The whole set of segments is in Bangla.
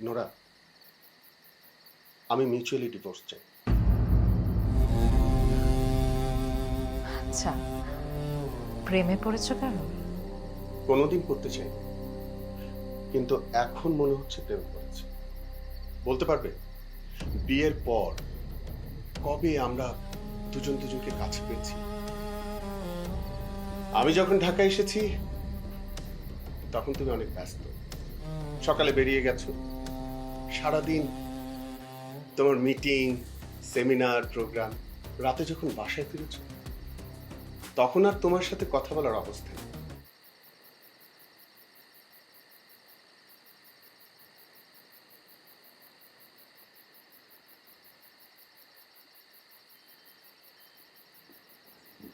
নোরা, আমি মিউচুয়ালি ডিভোর্স চাই। আচ্ছা, প্রেমে পড়েছো কেন? কোনোদিন করতে চাই, কিন্তু এখন মনে হচ্ছে প্রেমে পড়েছে। বলতে পারবে বিয়ের পর কবে আমরা দুজন দুজনকে কাছে পেয়েছি? আমি যখন ঢাকা এসেছি তখন তুমি অনেক ব্যস্ত। সকালে বেরিয়ে গেছো, সারাদিন তোমার মিটিং, সেমিনার, প্রোগ্রাম। রাতে যখন বাসায় ফিরেছ তখন আর তোমার সাথে কথা বলার অবস্থা নেই।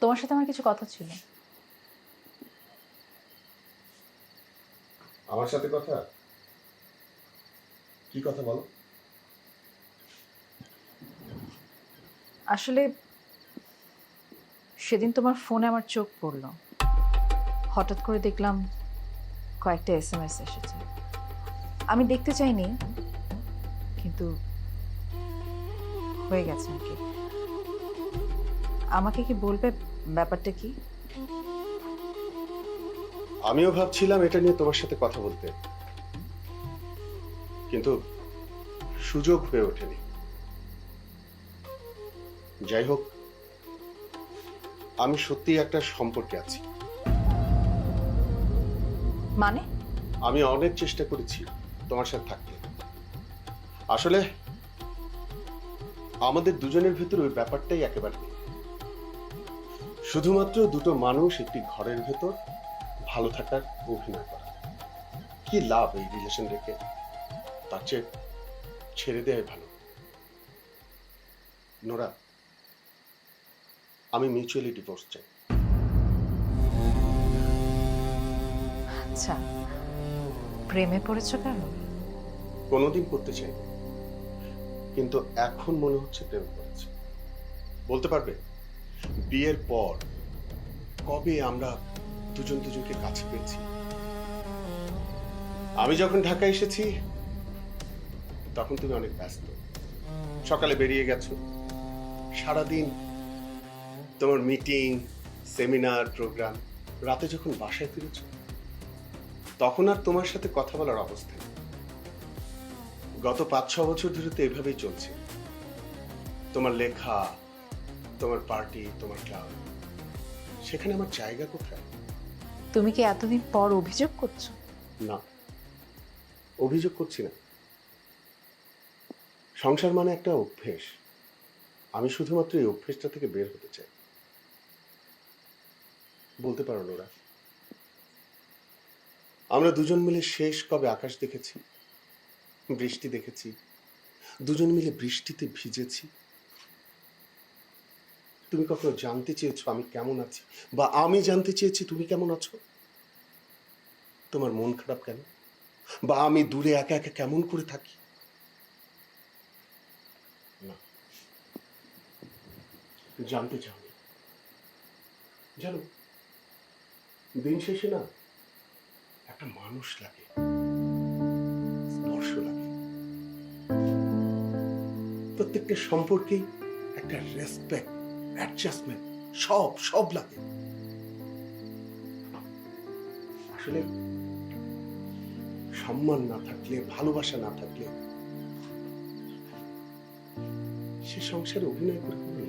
তোমার সাথে আমার কিছু কথা ছিল। আমার সাথে কথা? কি কথা বলো? আসলে সেদিন তোমার ফোনে আমার চোখ পড়ল। হঠাৎ করে দেখলাম কয়েকটা এসএমএস এসেছে। আমি দেখতে চাইনি, কিন্তু হয়ে গেছে আর কি। আমাকে কি বলবে ব্যাপারটা কি? আমিও ভাবছিলাম এটা নিয়ে তোমার সাথে কথা বলতে, কিন্তু সুযোগ হয়ে ওঠেনি। যাই হোক, আমি সত্যি একটা সম্পর্কে আছি। মানে? আমি অনেক চেষ্টা করেছি তোমার সাথে থাকতে। আসলে আমাদের দুজনের ভেতর ওই ব্যাপারটাই একেবারে নেই। শুধুমাত্র দুটো মানুষ একটি ঘরের ভেতর ভালো থাকার অভিনয় করা। কি লাভ এই রিলেশন রেখে? তার চেয়ে ছেড়ে দেওয়াই ভালো। নোরা, আমি মিউচুয়ালি ডিভোর্স চাই। আচ্ছা, প্রেমে পড়েছো কেন? কোনোদিন করতে চাই, কিন্তু এখন মনে হচ্ছে প্রেমে পড়েছে। বলতে পারবে বিয়ের পর কবে আমরা দুজন দুজনকে কাছে পেয়েছি? আমি যখন ঢাকা এসেছি তখন তুমি অনেক ব্যস্ত। সকালে বেরিয়ে গেছো, সারাদিন তোমার মিটিং, সেমিনার, প্রোগ্রাম। রাতে যখন বাসায় ফিরেছ তখন আর তোমার সাথে কথা বলার অবস্থা নেই। গত 5-6 বছর ধরে তো এভাবেই চলছে। তোমার লেখা, তোমার পার্টি, তোমার ক্লাব, সেখানে আমার জায়গা কোথায়? তুমি কি এতদিন পর অভিযোগ করছো? না, অভিযোগ করছি না। সংসার মানে একটা অভ্যেস। আমি শুধুমাত্র এই অভ্যেসটা থেকে বের হতে চাই। বলতে পারো নোরা, আমরা দুজন মিলে শেষ কবে আকাশ দেখেছি, বৃষ্টি দেখেছি, দুজন মিলে বৃষ্টিতে ভিজেছি? তুমি কখনো জানতে চেয়েছো আমি কেমন আছি, বা আমি জানতে চেয়েছি তুমি কেমন আছো? তোমার মন খারাপ কেন, বা আমি দূরে একা একা কেমন করে থাকি? না, জানতে চাওনি। জানো, দিন শেষে না একটা মানুষ লাগে, স্পর্শ লাগে। প্রত্যেকটা সম্পর্কেই একটা রেসপেক্ট, অ্যাডজাস্টমেন্ট, সব সব লাগে। আসলে সম্মান না থাকলে, ভালোবাসা না থাকলে সে সংসারে অভিনয় করে কোনো